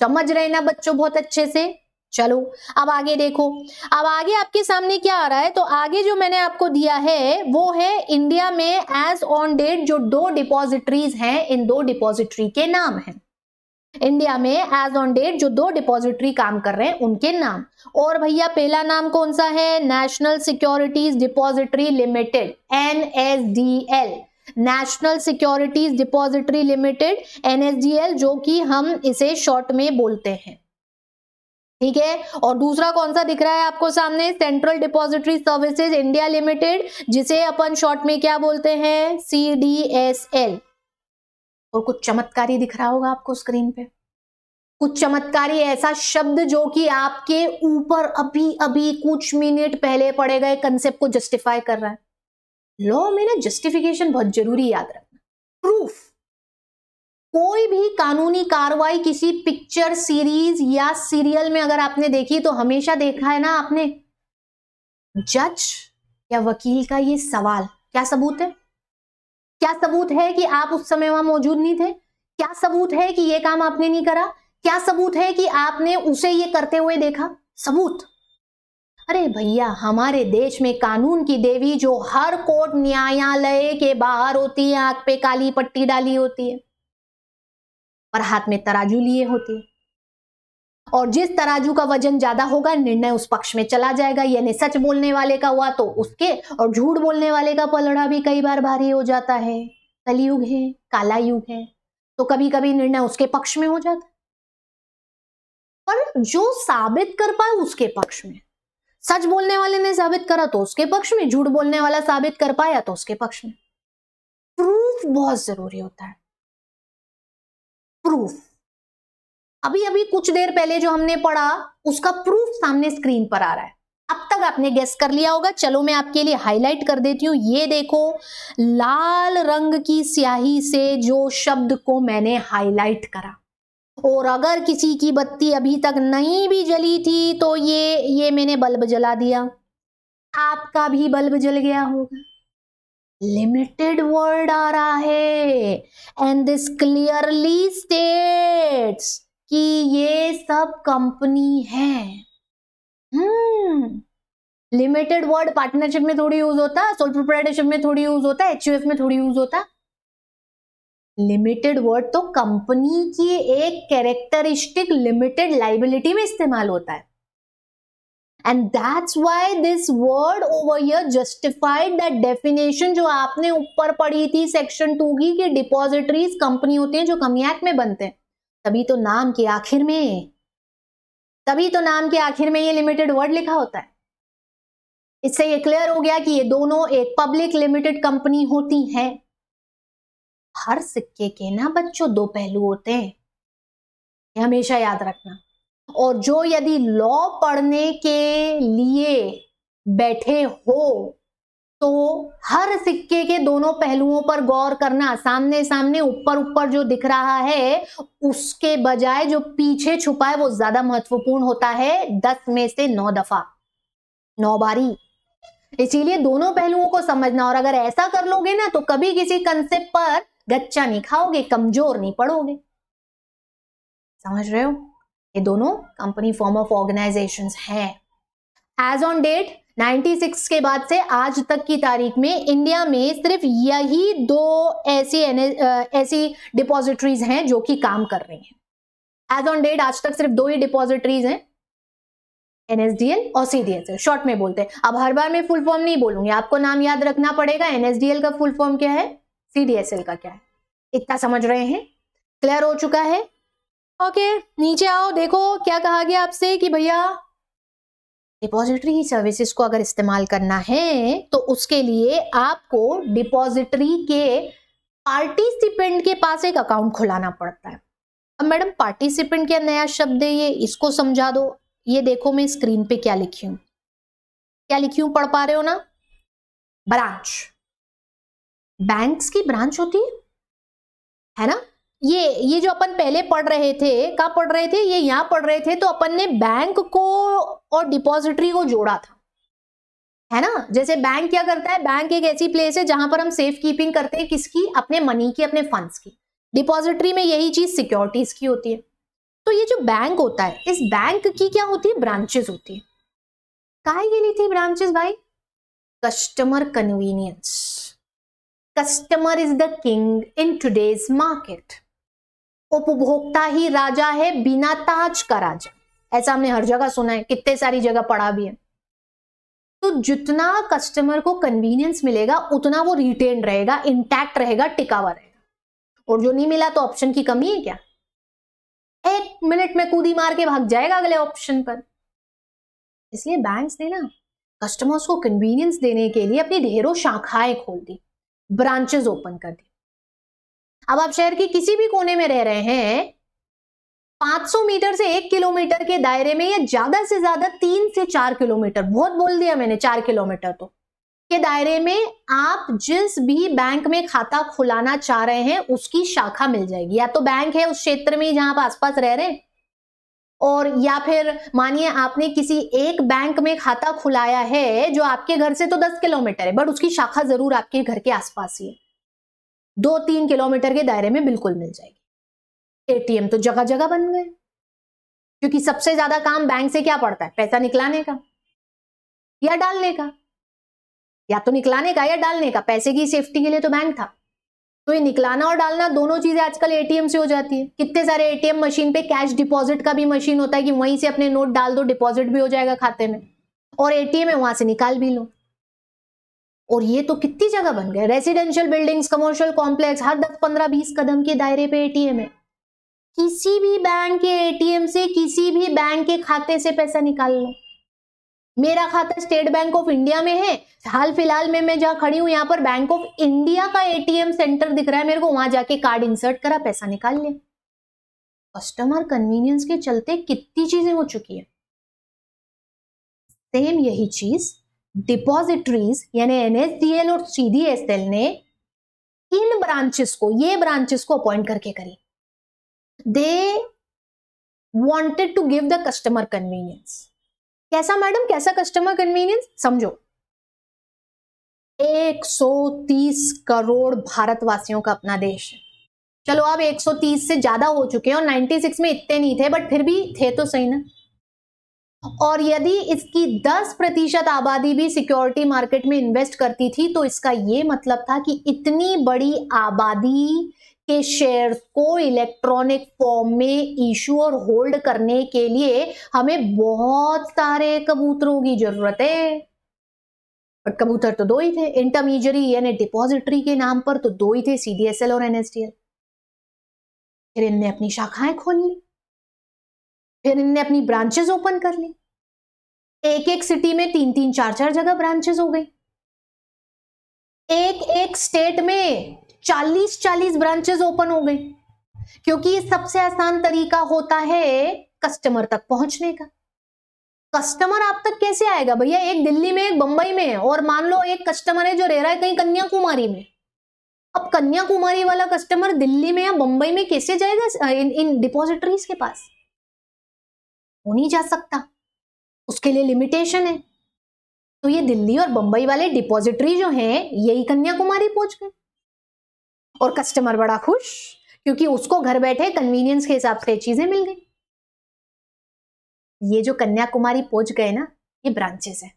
समझ रहे ना बच्चों बहुत अच्छे से? चलो अब आगे देखो। अब आगे आपके सामने क्या आ रहा है, तो आगे जो मैंने आपको दिया है वो है इंडिया में एज ऑन डेट जो 2 डिपॉजिटरीज हैं, इन 2 डिपॉजिटरी के नाम हैं। इंडिया में एज ऑन डेट जो 2 डिपॉजिटरी काम कर रहे हैं उनके नाम। और भैया पहला नाम कौन सा है? National securities depository limited, NSDL, national securities depository limited, NSDL, जो कि हम इसे शॉर्ट में बोलते हैं। ठीक है। और दूसरा कौन सा दिख रहा है आपको सामने? Central depository services India limited, जिसे अपन शॉर्ट में क्या बोलते हैं? CDSL। और कुछ चमत्कारी दिख रहा होगा आपको स्क्रीन पे, कुछ चमत्कारी ऐसा शब्द जो कि आपके ऊपर अभी अभी कुछ मिनट पहले पढ़े गए कंसेप्ट को जस्टिफाई कर रहा है। लॉ में ना जस्टिफिकेशन बहुत जरूरी, याद रखना। प्रूफ, कोई भी कानूनी कार्रवाई किसी पिक्चर, सीरीज या सीरियल में अगर आपने देखी तो हमेशा देखा है ना आपने, जज या वकील का ये सवाल, क्या सबूत है? क्या सबूत है कि आप उस समय वहां मौजूद नहीं थे? क्या सबूत है कि ये काम आपने नहीं करा? क्या सबूत है कि आपने उसे ये करते हुए देखा? सबूत। अरे भैया, हमारे देश में कानून की देवी जो हर कोर्ट न्यायालय के बाहर होती है, आंख पे काली पट्टी डाली होती है और हाथ में तराजू लिए होती है, और जिस तराजू का वजन ज्यादा होगा निर्णय उस पक्ष में चला जाएगा। यानी सच बोलने वाले का हुआ तो उसके, और झूठ बोलने वाले का पलड़ा भी कई बार भारी हो जाता है। कलयुग है, काला युग है, तो कभी कभी निर्णय उसके पक्ष में हो जाता है, पर जो साबित कर पाए उसके पक्ष में। सच बोलने वाले ने साबित करा तो उसके पक्ष में, झूठ बोलने वाला साबित कर पाया तो उसके पक्ष में। प्रूफ बहुत जरूरी होता है। प्रूफ, अभी अभी कुछ देर पहले जो हमने पढ़ा उसका प्रूफ सामने स्क्रीन पर आ रहा है। अब तक आपने गेस कर लिया होगा, चलो मैं आपके लिए हाईलाइट कर देती हूं। ये देखो, लाल रंग की स्याही से जो शब्द को मैंने हाईलाइट करा, और अगर किसी की बत्ती अभी तक नहीं भी जली थी तो ये मैंने बल्ब जला दिया, आपका भी बल्ब जल गया होगा। लिमिटेड वर्ड आ रहा है, एंड दिस क्लियरली स्टेट्स कि ये सब कंपनी है। लिमिटेड वर्ड पार्टनरशिप में थोड़ी यूज होता, सोल प्रोप्राइटरशिप में थोड़ी यूज होता, HUF में थोड़ी यूज होता। लिमिटेड वर्ड तो कंपनी की एक कैरेक्टरिस्टिक लिमिटेड लाइबिलिटी में इस्तेमाल होता है, and that's why this word over here justified that definition जो आपने ऊपर पढ़ी थी सेक्शन 2 की, कि डिपॉजिटरीज कंपनी होती हैं जो कंपनी एक्ट में बनते हैं। तभी तो नाम के आखिर में ये लिमिटेड वर्ड लिखा होता है। इससे ये क्लियर हो गया कि ये दोनों एक पब्लिक लिमिटेड कंपनी होती हैं। हर सिक्के के ना बच्चों दो पहलू होते हैं, ये हमेशा याद रखना। और जो यदि लॉ पढ़ने के लिए बैठे हो तो हर सिक्के के दोनों पहलुओं पर गौर करना। सामने सामने ऊपर ऊपर जो दिख रहा है उसके बजाय जो पीछे छुपा है वो ज्यादा महत्वपूर्ण होता है। 10 में से 9 दफा, 9 बारी। इसीलिए दोनों पहलुओं को समझना, और अगर ऐसा कर लोगे ना तो कभी किसी कंसेप्ट पर गच्चा नहीं खाओगे, कमजोर नहीं पड़ोगे। समझ रहे हो? ये दोनों कंपनी फॉर्म ऑफ ऑर्गेनाइजेशंस हैं। एज ऑन डेट 96 के बाद से आज तक की तारीख में इंडिया में सिर्फ यही 2 ऐसी डिपॉजिटरीज हैं जो कि काम कर रही हैं। एज ऑन डेट आज तक सिर्फ 2 ही डिपॉजिटरीज हैं, NSDL और CDSL, शॉर्ट में बोलते हैं। अब हर बार मैं फुल फॉर्म नहीं बोलूंगी, आपको नाम याद रखना पड़ेगा। NSDL का फुल फॉर्म क्या है, CDSL का क्या है, इतना समझ रहे हैं? क्लियर हो चुका है? ओके, नीचे आओ, देखो क्या कहा गया आपसे कि भैया डिपॉजिटरी सर्विसेज को अगर इस्तेमाल करना है तो उसके लिए आपको डिपॉजिटरी के पार्टिसिपेंट के पास एक अकाउंट खुलाना पड़ता है। अब मैडम पार्टिसिपेंट क्या नया शब्द है, ये इसको समझा दो। ये देखो मैं स्क्रीन पे क्या लिखी हूं, क्या लिखी हूं, पढ़ पा रहे हो ना? ब्रांच, बैंक्स की ब्रांच होती है ना? ये जो अपन पहले पढ़ रहे थे, कहाँ पढ़ रहे थे, ये यहां पढ़ रहे थे, तो अपन ने बैंक को और डिपॉजिटरी को जोड़ा था, है ना? जैसे बैंक क्या करता है, बैंक एक ऐसी प्लेस है जहां पर हम सेफ कीपिंग करते हैं, किसकी? अपने मनी की, अपने फंड्स की। डिपॉजिटरी में यही चीज सिक्योरिटीज की होती है। तो ये जो बैंक होता है, इस बैंक की क्या होती है, ब्रांचेस होती है। काहे के लिए थी ब्रांचेस भाई? Customer convenience. Customer is the king in today's market. उपभोक्ता ही राजा है, बिना ताज का राजा, ऐसा हमने हर जगह सुना है, कितने सारी जगह पढ़ा भी है। तो जितना कस्टमर को कन्वीनियंस मिलेगा उतना वो रिटेन रहेगा, इंटैक्ट रहेगा, टिका हुआ रहेगा। और जो नहीं मिला तो ऑप्शन की कमी है क्या? 1 मिनट में कूदी मार के भाग जाएगा अगले ऑप्शन पर। इसलिए बैंक्स ने ना कस्टमर्स को कन्वीनियंस देने के लिए अपनी ढेरों शाखाएं खोल दी, ब्रांचेस ओपन कर दी। अब आप शहर के किसी भी कोने में रह रहे हैं, 500 मीटर से 1 किलोमीटर के दायरे में, या ज्यादा से ज्यादा 3 से 4 किलोमीटर, बहुत बोल दिया मैंने, 4 किलोमीटर तो के दायरे में आप जिस भी बैंक में खाता खुलाना चाह रहे हैं उसकी शाखा मिल जाएगी। या तो बैंक है उस क्षेत्र में जहां आप आसपास रह रहे हैं, और या फिर मानिए आपने किसी एक बैंक में खाता खुलाया है जो आपके घर से तो 10 किलोमीटर है, बट उसकी शाखा जरूर आपके घर के आसपास ही है, 2-3 किलोमीटर के दायरे में बिल्कुल मिल जाएगी। एटीएम तो जगह जगह बन गए, क्योंकि सबसे ज्यादा काम बैंक से क्या पड़ता है, पैसा निकलाने का या डालने का, या तो निकलाने का या डालने का। पैसे की सेफ्टी के लिए तो बैंक था, तो ये निकलाना और डालना दोनों चीजें आजकल एटीएम से हो जाती है। कितने सारे एटीएम मशीन पे कैश डिपॉजिट का भी मशीन होता है कि वहीं से अपने नोट डाल दो, डिपॉजिट भी हो जाएगा खाते में, और एटीएम है वहां से निकाल भी लो। और ये तो कितनी जगह बन गए, रेसिडेंशियल बिल्डिंग्स, कमर्शियल कॉम्प्लेक्स, हर 10, 15, 20 कदम के दायरे पे एटीएम है। किसी भी बैंक के एटीएम से किसी भी बैंक के खाते से पैसा निकाल लो। मेरा खाता स्टेट बैंक ऑफ इंडिया में है, हाल फिलहाल में मैं जहां खड़ी हूं यहां पर बैंक ऑफ इंडिया का एटीएम सेंटर दिख रहा है मेरे को, वहां जाके कार्ड इंसर्ट करा, पैसा निकाल लिया। कस्टमर कन्वीनियंस के चलते कितनी चीजें हो चुकी है। सेम यही चीज डिपॉजिटरीज यानी NSDL और CDSL ने इन ब्रांचेस को, ये ब्रांचेस को अपॉइंट करके करी। They wanted to give the customer convenience. कैसा मैडम, कैसा कस्टमर कन्वीनियंस? समझो, 130 करोड़ भारतवासियों का अपना देश है। चलो अब 130 से ज्यादा हो चुके हैं, और 96 में इतने नहीं थे, बट फिर भी थे तो सही ना। और यदि इसकी 10% आबादी भी सिक्योरिटी मार्केट में इन्वेस्ट करती थी तो इसका यह मतलब था कि इतनी बड़ी आबादी के शेयर्स को इलेक्ट्रॉनिक फॉर्म में इशू और होल्ड करने के लिए हमें बहुत सारे कबूतरों की जरूरत है। बट कबूतर तो 2 ही थे, इंटरमीडियरी यानी डिपॉजिटरी के नाम पर तो 2 ही थे, CDSL और NSDL। फिर इनने अपनी शाखाएं खोल ली, फिर इनने अपनी ब्रांचेस ओपन कर ली। एक सिटी में 3-4 जगह ब्रांचेस हो गई। एक स्टेट में 40 ब्रांचेस ओपन हो गई, क्योंकि ये सबसे आसान तरीका होता है कस्टमर तक पहुंचने का। कस्टमर आप तक कैसे आएगा भैया? एक दिल्ली में, एक बंबई में, और मान लो एक कस्टमर है जो रह रहा है कहीं कन्याकुमारी में। अब कन्याकुमारी वाला कस्टमर दिल्ली में या बंबई में कैसे जाएगा इन डिपॉजिटरीज के पास? वो नहीं जा सकता, उसके लिए लिमिटेशन है। तो ये दिल्ली और बंबई वाले डिपॉजिटरी जो हैं, यही कन्याकुमारी पहुंच गए और कस्टमर बड़ा खुश, क्योंकि उसको घर बैठे कन्वीनियंस के हिसाब से चीजें मिल गई। ये जो कन्याकुमारी पहुंच गए ना, ये ब्रांचेस है,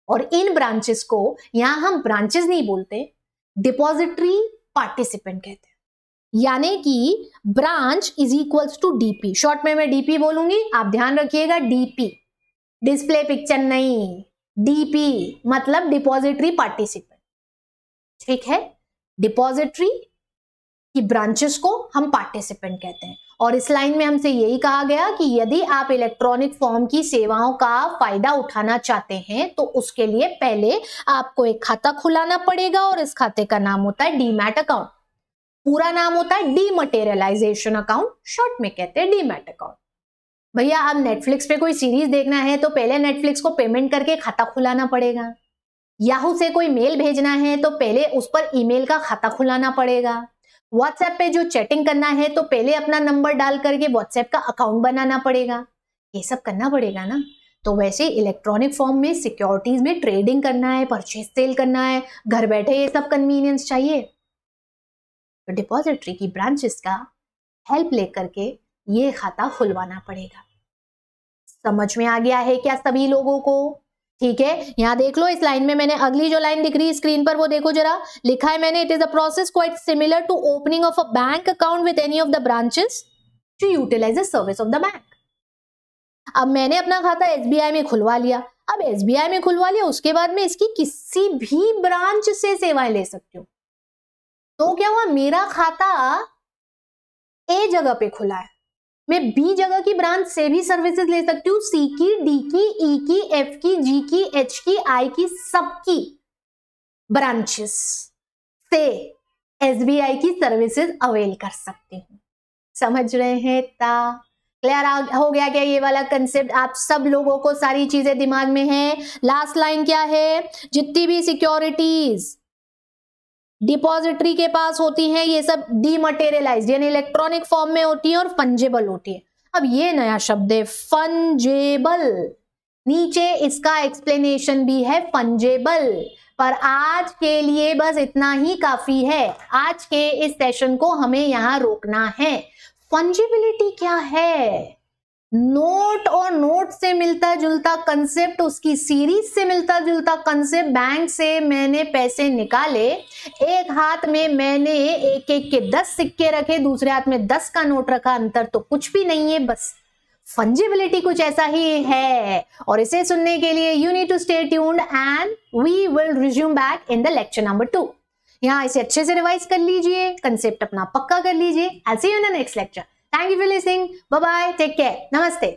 और इन ब्रांचेस को यहां हम ब्रांचेस नहीं बोलते, डिपॉजिटरी पार्टिसिपेंट कहते हैं। यानी कि branch is equals to DP, short में मैं डीपी बोलूंगी, आप ध्यान रखिएगा, डीपी, डिस्प्ले पिक्चर नहीं, डीपी मतलब डिपॉजिटरी पार्टिसिपेंट, ठीक है। डिपॉजिटरी की ब्रांचेस को हम पार्टिसिपेंट कहते हैं। और इस लाइन में हमसे यही कहा गया कि यदि आप इलेक्ट्रॉनिक फॉर्म की सेवाओं का फायदा उठाना चाहते हैं तो उसके लिए पहले आपको एक खाता खुलाना पड़ेगा, और इस खाते का नाम होता है डीमैट अकाउंट। पूरा नाम होता है डीमटेरियलाइजेशन अकाउंट, शॉर्ट में कहते हैं डीमैट अकाउंट। भैया अब नेटफ्लिक्स पे कोई सीरीज देखना है तो पहले नेटफ्लिक्स को पेमेंट करके खाता खुलाना पड़ेगा। याहू से कोई मेल भेजना है तो पहले उस पर ईमेल का खाता खुलाना पड़ेगा। व्हाट्सएप पे जो चैटिंग करना है तो पहले अपना नंबर डाल करके व्हाट्सएप का अकाउंट बनाना पड़ेगा, ये सब करना पड़ेगा ना। तो वैसे इलेक्ट्रॉनिक फॉर्म में सिक्योरिटीज में ट्रेडिंग करना है, परचेज सेल करना है, घर बैठे ये सब कन्वीनियंस चाहिए। तो डिपॉजिटरी की ब्रांचेस का हेल्प लेकर के ये खाता खुलवाना पड़ेगा। समझ में आ गया है क्या सभी लोगों को? ठीक है, यहां देख लो, इस लाइन में मैंने अगली जो लाइन दिख रही है स्क्रीन पर वो देखो जरा, लिखा है मैंने, it is a process quite similar to opening of a bank account with any of the branches to utilise the service of the bank. अब मैंने अपना खाता एसबीआई में खुलवा लिया, अब एसबीआई में खुलवा लिया, उसके बाद में इसकी किसी भी ब्रांच से सेवाएं ले सकती हूँ। तो क्या हुआ, मेरा खाता ए जगह पे खुला है, मैं बी जगह की ब्रांच से भी सर्विसेज ले सकती हूँ, सी की, डी की, ई की, एफ की, जी की, एच की, आई की, सबकी ब्रांचेस से एसबीआई की सर्विसेज अवेल कर सकती हूँ। समझ रहे हैं? क्लियर हो गया क्या ये वाला कंसेप्ट? आप सब लोगों को सारी चीजें दिमाग में है। लास्ट लाइन क्या है, जितनी भी सिक्योरिटीज डिपॉजिटरी के पास होती हैं ये सब डीमटेरियलाइज्ड यानी इलेक्ट्रॉनिक फॉर्म में होती है और फंजेबल होती है। अब ये नया शब्द है फंजेबल, नीचे इसका एक्सप्लेनेशन भी है फंजेबल, पर आज के लिए बस इतना ही काफी है। आज के इस सेशन को हमें यहां रोकना है। फंजिबिलिटी क्या है? नोट और नोट से मिलता जुलता कंसेप्ट, उसकी सीरीज से मिलता जुलता कंसेप्ट। बैंक से मैंने पैसे निकाले, एक हाथ में मैंने एक एक के 10 सिक्के रखे, दूसरे हाथ में 10 का नोट रखा, अंतर तो कुछ भी नहीं है, बस फंजिबिलिटी कुछ ऐसा ही है। और इसे सुनने के लिए you need to stay tuned and we will resume back in the lecture number 2। यहाँ इसे अच्छे से रिवाइज कर लीजिए, कंसेप्ट अपना पक्का कर लीजिए। I see you in the next lecture. Thank you for listening. Bye bye. Take care. Namaste.